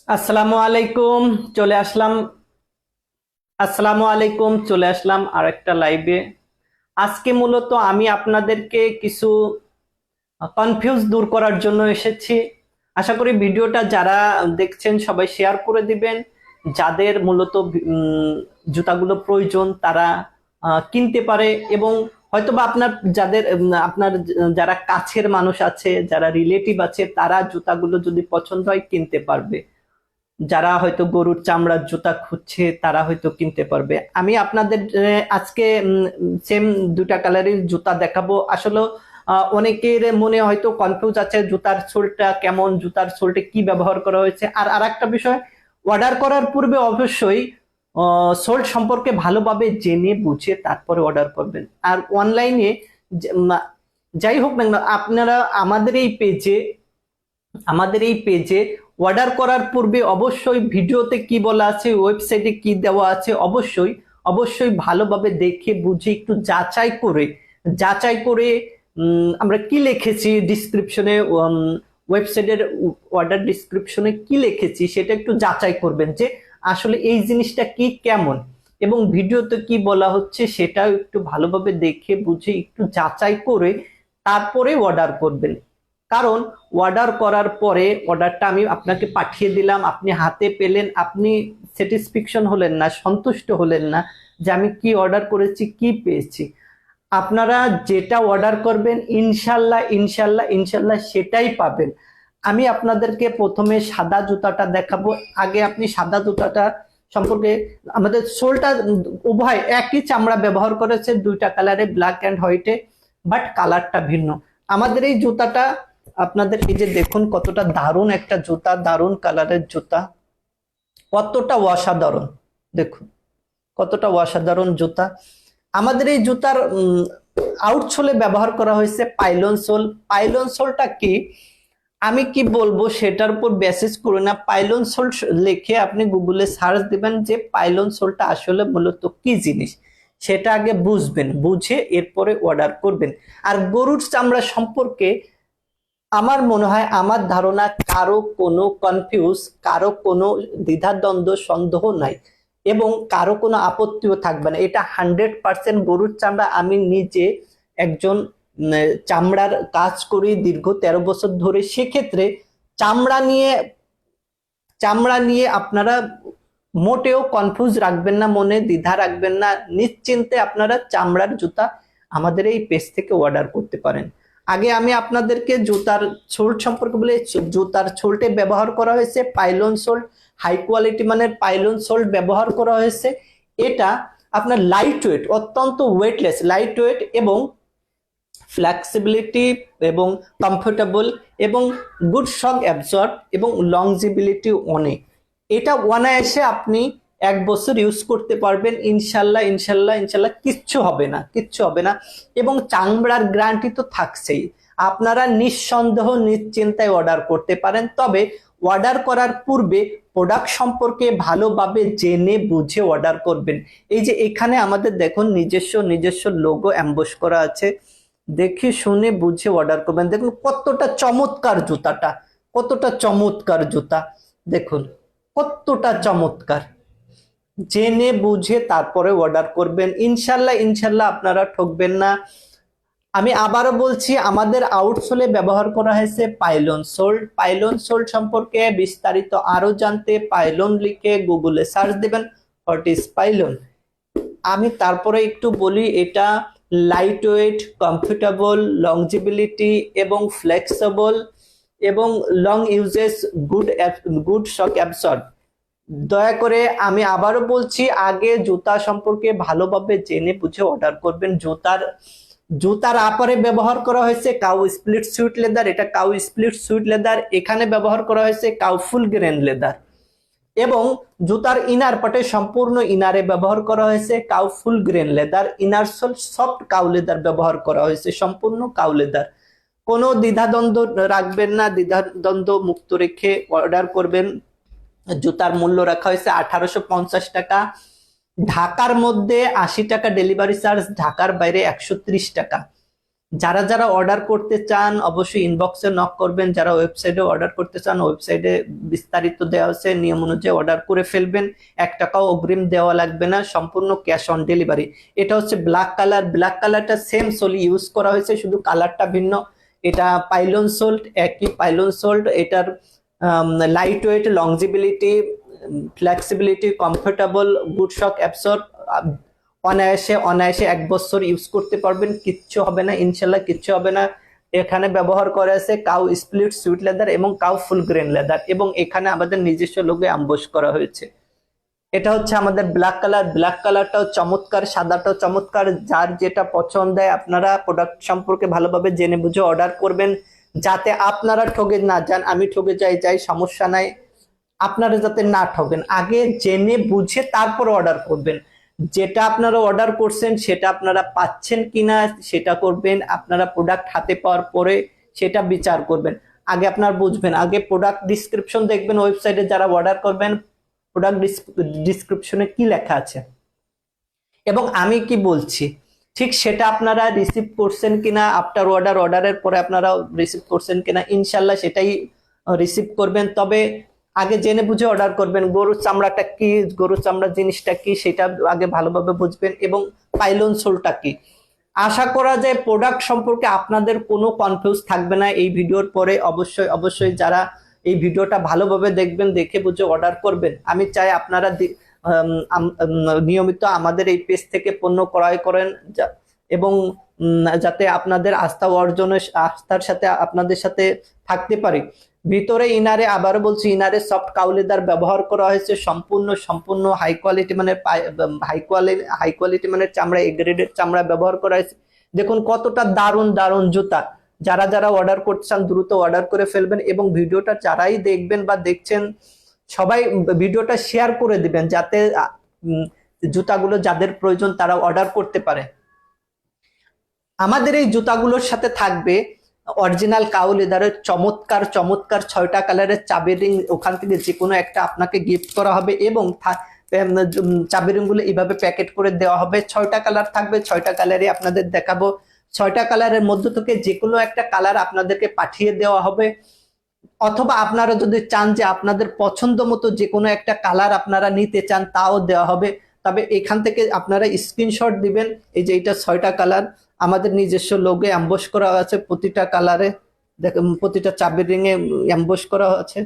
আসসালামু আলাইকুম। চলে আসলাম আসসালামু আলাইকুম চলে আসলাম আর একটা লাইভে। আজকে মূলত আমি আপনাদেরকে কিছু কনফিউজ দূর করার জন্য এসেছি। আশা করি ভিডিওটা যারা দেখছেন সবাই শেয়ার করে দিবেন। যাদের মূলত জুতাগুলো প্রয়োজন তারা কিনতে পারে, এবং হয়তোবা আপনার যাদের আপনার যারা কাছের মানুষ আছে, যারা রিলেটিভ আছে, তারা জুতাগুলো যদি পছন্দ হয় কিনতে পারবে। যারা হয়তো গরুর চামড়ার জুতা খুঁজছে তারা হয়তো কিনতে পারবে। আমি আপনাদের আজকে সেম দুটা কালারের জুতা দেখাবো। আসলে অনেকের মনে হয়তো কনফিউজ আছে জুতার সোলটা কেমন, জুতার সোলটা কি ব্যবহার করা হয়েছে। আর আরেকটা বিষয়, অর্ডার করার পূর্বে অবশ্যই সোল সম্পর্কে ভালোভাবে জেনে বুঝে তারপরে অর্ডার করবেন। আর অনলাইনে যাই হোক না কেন, আপনারা আমাদের এই পেজে অর্ডার করার পূর্বে অবশ্যই ভিডিওতে কি বলা আছে, ওয়েবসাইটে কি দেওয়া আছে, অবশ্যই অবশ্যই ভালোভাবে দেখে বুঝে একটু যাচাই করে আমরা কি লিখেছি ডিসক্রিপশনে, ওয়েবসাইটের অর্ডার ডিসক্রিপশনে কি লিখেছি সেটা একটু যাচাই করবেন যে আসলে এই জিনিসটা কি কেমন, এবং ভিডিওতে কি বলা হচ্ছে সেটাও একটু ভালোভাবে দেখে বুঝে একটু যাচাই করে তারপরে অর্ডার করবেন। কারণ অর্ডার করার পরে অর্ডারটা আমি আপনাকে পাঠিয়ে দিলাম, আপনি হাতে পেলেন, আপনি স্যাটিসফ্যাকশন হলেন না, সন্তুষ্ট হলেন না যে আমি কি অর্ডার করেছি কি পেয়েছি। আপনারা যেটা অর্ডার করবেন ইনশাল্লাহ ইনশাল্লাহ ইনশাল্লাহ সেটাই পাবেন। আমি আপনাদেরকে প্রথমে সাদা জুতাটা দেখাবো। আগে আপনি সাদা জুতাটা সম্পর্কে, আমাদের সোলটা উভয় একই চামড়া ব্যবহার করেছে, দুইটা কালারে, ব্ল্যাক অ্যান্ড হোয়াইটে, বাট কালারটা ভিন্ন। আমাদের এই জুতাটা আপনাদের এই যে দেখুন কতটা দারুণ একটা জুতা, দারুণ কালারের জুতা, কতটা অসাধারণ, দেখুন কতটা অসাধারণ জুতা। আমাদের এই জুতার আউটসোলে ব্যবহার করা হয়েছে পাইলন সোল। পাইলন সোলটা কি আমি কি বলবো সেটার উপর বেসিস করে না, পাইলন সোল লিখে আপনি গুগলে সার্চ দিবেন যে পাইলন সোলটা আসলে মূলত কি জিনিস সেটা আগে বুঝবেন, বুঝে এরপরে অর্ডার করবেন। আর গরুর চামড়া সম্পর্কে আমার মনে হয়, আমার ধারণা, কারো কোনো কনফিউজ, কারো কোনো দ্বিধাদ্বন্দ্ব সন্দেহ নাই, এবং কারো কোনো আপত্তিও থাকবে না। এটা 100% গরুর চামড়া। আমি নিজে একজন চামড়ার কাজ করি দীর্ঘ 13 বছর ধরে। সেক্ষেত্রে চামড়া নিয়ে চামড়া নিয়ে আপনারা মোটেও কনফিউজ রাখবেন না, মনে দ্বিধা রাখবেন না, নিশ্চিন্তে আপনারা চামড়ার জুতা আমাদের এই পেজ থেকে অর্ডার করতে পারেন। আগে আমি আপনাদেরকে জুতার সোল সম্পর্কে বলে, জুতার সোলটে ব্যবহার করা হয়েছে পাইলন সোল, হাই কোয়ালিটি মানের পাইলন সোল ব্যবহার করা হয়েছে। এটা আপনার লাইট ওয়েট, অত্যন্ত ওয়েটলেস, লাইট ওয়েট এবং ফ্লেক্সিবিলিটি এবং কমফোর্টেবল এবং গুড শক অ্যাবজর্ব এবং লংজিবিলিটি অনেক। এটা অনায়াসে আপনি 1 বছর ইউজ করতে পারবেন ইনশাল্লাহ ইনশাল্লাহ ইনশাল্লাহ, কিচ্ছু হবে না, কিচ্ছু হবে না। এবং চামড়ার গ্যারান্টি তো থাকছেই। আপনারা নিঃসন্দেহ নিশ্চিন্তায় অর্ডার করতে পারেন, তবে অর্ডার করার পূর্বে প্রোডাক্ট সম্পর্কে ভালোভাবে জেনে বুঝে অর্ডার করবেন। এই যে এখানে আমাদের দেখুন নিজস্ব নিজস্ব লোগো এমবস করা আছে, দেখে শুনে বুঝে অর্ডার করবেন। দেখুন কতটা চমৎকার জুতাটা, কতটা চমৎকার জুতা, দেখুন কতটা চমৎকার। জেনে বুঝে তারপরে অর্ডার করবেন, ইনশাল্লাহ ইনশাল্লাহ আপনারা ঠকবেন না। আমি আবারও বলছি, আমাদের আউটসোলে ব্যবহার করা হয়েছে পাইলন সোল। পাইলন সোল সম্পর্কে বিস্তারিত আরো জানতে পাইলন লিখে গুগলে সার্চ দিবেন, হোয়াট ইজ পাইলন। আমি তারপরে একটু বলি, এটা লাইট ওয়েট, কমফোর্টেবল, লংজিবিলিটি এবং ফ্লেক্সিবল এবং long uses, good shock absorb. দয়া করে আমি আবারও বলছি, আগে জুতা সম্পর্কে ভালোভাবে জেনে বুঝে অর্ডার করবেন। জুতার আপারে ব্যবহার করা হয়েছে কাউ স্প্লিট সুইট লেদার, এটা কাউ স্প্লিট সুইট লেদার। এখানে ব্যবহার করা হয়েছে কাউ ফুল গ্রেন লেদার, এবং জুতার ইনার পার্টে সম্পূর্ণ ইনারে ব্যবহার করা হয়েছে cow full grain leather. Inner sole soft cow leather ব্যবহার করা হয়েছে, সম্পূর্ণ কাউ লেদার। কোনো দ্বিধাদ্বন্দ্ব রাখবেন না, দ্বিধাদ্বন্দ্ব মুক্ত রেখে অর্ডার করবেন। জুতার মূল্য রাখা হয়েছে 1850 টাকা, ঢাকার মধ্যে 80 টাকা ডেলিভারি চার্জ, ঢাকার বাইরে 130 টাকা। যারা যারা অর্ডার করতে চান অবশ্যই ইনবক্সে নক করবেন। যারা ওয়েবসাইটে অর্ডার করতে চান ওয়েবসাইটে বিস্তারিত দেওয়া আছে, নিয়ম অনুযায়ী অর্ডার করে ফেলবেন। 1 টাকাও অগ্রিম দেওয়া লাগবে না, সম্পূর্ণ ক্যাশ অন ডেলিভারি। এটা হচ্ছে ব্ল্যাক কালার, ব্ল্যাক কালারটা সেম সোল ইউজ করা হয়েছে, শুধু কালারটা ভিন্ন। এটা পাইলন সোল্ট, একই পাইলন সোল্ট। এটার light weight, longevity, flexibility, comfortable, good shock absorb, অনায়াসে অনায়াসে 1 বছর ইউজ করতে পারবেন, কিচ্ছু হবে না, ইনশাল্লাহ কিচ্ছু হবে না। এখানে ব্যবহার করা আছে কাউ স্প্লিট সুইট লেদার এবং কাউ ফুল গ্রেন লেদার, এবং এখানে আমাদের নিজস্ব লোগো অ্যাম্বস করা হয়েছে। এটা হচ্ছে আমাদের ব্ল্যাক কালার। ব্ল্যাক কালারটাও চমৎকার, সাদাটাও চমৎকার। যার যেটা পছন্দ হয় আপনারা প্রোডাক্ট সম্পর্কে ভালোভাবে জেনে বুঝে অর্ডার করবেন, যাতে আপনারা ঠকে না যান। আমি ঠকে যাই সমস্যা নাই, আপনারা যাতে না ঠকেন। আগে জেনে বুঝে তারপর অর্ডার করবেন। যেটা আপনারা অর্ডার করছেন সেটা আপনারা পাচ্ছেন কিনা সেটা করবেন, আপনারা প্রোডাক্ট হাতে পাওয়ার পরে সেটা বিচার করবেন। আগে আপনারা বুঝবেন, আগে প্রোডাক্ট ডিসক্রিপশন দেখবেন ওয়েবসাইটে যারা অর্ডার করবেন, প্রোডাক্ট ডিসক্রিপশনে কি লেখা আছে এবং আমি কি বলছি ঠিক সেটা আপনারা রিসিভ করছেন কিনা, আফটার অর্ডারের পরে আপনারা রিসিভ করছেন কিনা, ইনশাল্লাহ সেটাই রিসিভ করবেন। তবে আগে জেনে বুঝে অর্ডার করবেন। গরুর চামড়াটা কি, গরুর চামড়া জিনিসটা কি সেটা আগে ভালোভাবে বুঝবেন, এবং পাইলন সোলটা কি। আশা করা যায় প্রোডাক্ট সম্পর্কে আপনাদের কোনো কনফিউজ থাকবে না এই ভিডিওর পরে। অবশ্যই অবশ্যই যারা এই ভিডিওটা ভালোভাবে দেখবেন, দেখে বুঝে অর্ডার করবেন। আমি চাই আপনারা নিয়মিত আমাদের এই পেজ থেকে পণ্য ক্রয় করেন, এবং যাতে আপনাদের আস্থা অর্জনের আস্থার সাথে আপনাদের সাথে থাকতে পারি। ভিতরে ইনারে, আবারও বলছি, ইনারে সফট কাউলিদার ব্যবহার করা হয়েছে, সম্পূর্ণ হাই কোয়ালিটি মানের হাই কোয়ালিটি মানের চামড়া, এ গ্রেডের চামড়া ব্যবহার করা হয়েছে। দেখুন কতটা দারুণ দারুণ জুতা। যারা যারা অর্ডার করতে চান দ্রুত অর্ডার করে ফেলবেন, এবং ভিডিওটা যারাই দেখবেন বা দেখছেন সবাই ভিডিওটা শেয়ার করে দিবেন, যাতে জুতাগুলো যাদের প্রয়োজন তারা অর্ডার করতে পারে। আমাদের এই জুতাগুলোর সাথে থাকবে অরিজিনাল কাউ লেদারের চমৎকার চমৎকার 6টা কালারের চাবির রিং, ওখান থেকে যে কোনো একটা আপনাকে গিফট করা হবে, এবং চাবির রিং গুলো এইভাবে প্যাকেট করে দেওয়া হবে। 6টা কালার থাকবে, 6টা কালারই আপনাদের দেখাবো। 6টা কালারের মধ্য থেকে যে কোনো একটা কালার আপনাদেরকে পাঠিয়ে দেওয়া হবে, অথবা আপনারা যদি চান যে আপনাদের পছন্দ মতো যে কোনো একটা কালার আপনারা নিতে চান তাও দেওয়া হবে। তবে এখান থেকে আপনারা স্ক্রিনশট দিবেন। এই যে এটা 6টা কালার, আমাদের নিজস্ব লোগো অ্যাম্বস করা আছে প্রতিটা কালারে, দেখেন প্রতিটা চাবির রিংয়ে অ্যাম্বস করা আছে।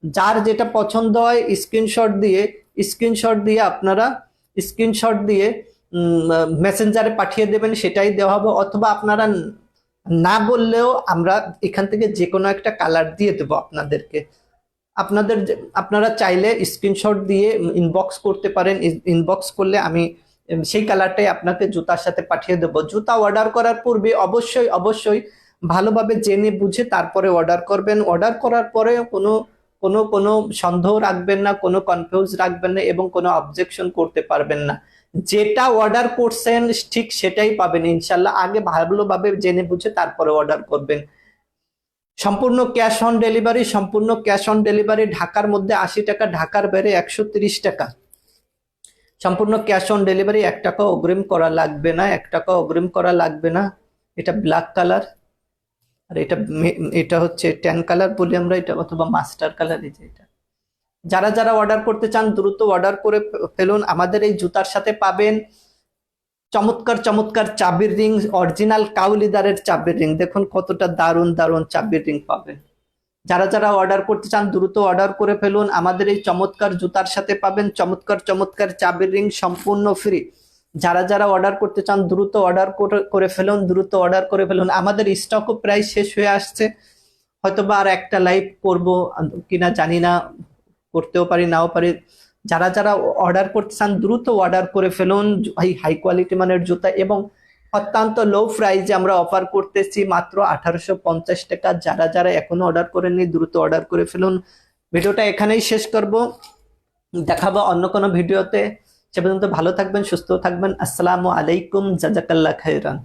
যার যেটা পছন্দ হয় স্ক্রিনশট দিয়ে আপনারা মেসেঞ্জারে পাঠিয়ে দেবেন, সেটাই দেওয়া হবে। অথবা আপনারা না বললেও আমরা এখান থেকে যে কোনো একটা কালার দিয়ে দেবো আপনাদেরকে। আপনারা চাইলে স্ক্রিনশট দিয়ে ইনবক্স করতে পারেন, ইনবক্স করলে আমি সেই কালারটাই আপনাকে জুতার সাথে পাঠিয়ে দেবো। জুতা অর্ডার করার পূর্বে অবশ্যই ভালোভাবে জেনে বুঝে তারপরে অর্ডার করবেন। অর্ডার করার পরে কোনো সন্দেহ রাখবেন না, কোনো কনফিউজ রাখবেন না, এবং কোনো অবজেকশন করতে পারবেন না। যেটা অর্ডার করছেন ঠিক সেটাই পাবেন ইনশাল্লাহ। আগে ভালোভাবে জেনে বুঝে তারপরে অর্ডার করবেন। সম্পূর্ণ ক্যাশ অন ডেলিভারি। ঢাকার মধ্যে 80 টাকা, ঢাকার বাইরে 130 টাকা। সম্পূর্ণ ক্যাশ অন ডেলিভারি, 1 টাকা অগ্রিম করা লাগবে না। এটা ব্ল্যাক কালার, আর এটা হচ্ছে ট্যান কালার বলি আমরা এটা, অথবা মাস্টার কালার। এই যে এটা, যারা যারা অর্ডার করতে চান দ্রুত অর্ডার করে ফেলুন। আমাদের এই জুতার সাথে পাবেন চমৎকার চমৎকার চাবির রিং, অরিজিনাল কাউ লেদারের চাবির রিং। দেখুন কতটা দারুণ দারুণ চাবির রিং পাবেন। যারা যারা অর্ডার করতে চান দ্রুত অর্ডার করে ফেলুন। আমাদের এই চমৎকার জুতার সাথে পাবেন চমৎকার চমৎকার চাবির রিং, সম্পূর্ণ ফ্রি। যারা যারা অর্ডার করতে চান দ্রুত অর্ডার করে ফেলুন। আমাদের স্টকও প্রায় শেষ হয়ে আসছে, হয়তোবা আর একটা লাইভ করব কিনা জানি না, করতেও পারি নাও পারি। যারা যারা অর্ডার করতে চান দ্রুত অর্ডার করে ফেলুন। হাই কোয়ালিটি মানের জুতা, এবং অত্যন্ত লো প্রাইসে আমরা অফার করতেছি, মাত্র 1850 টাকা। যারা যারা এখনো অর্ডার করেননি দ্রুত অর্ডার করে ফেলুন। ভিডিওটা এখানেই শেষ করব, দেখাবো অন্য কোনো ভিডিওতে। সে পর্যন্ত ভালো থাকবেন, সুস্থ থাকবেন। আসসালামু আলাইকুম, জাজাকাল্লাহ খাইরান।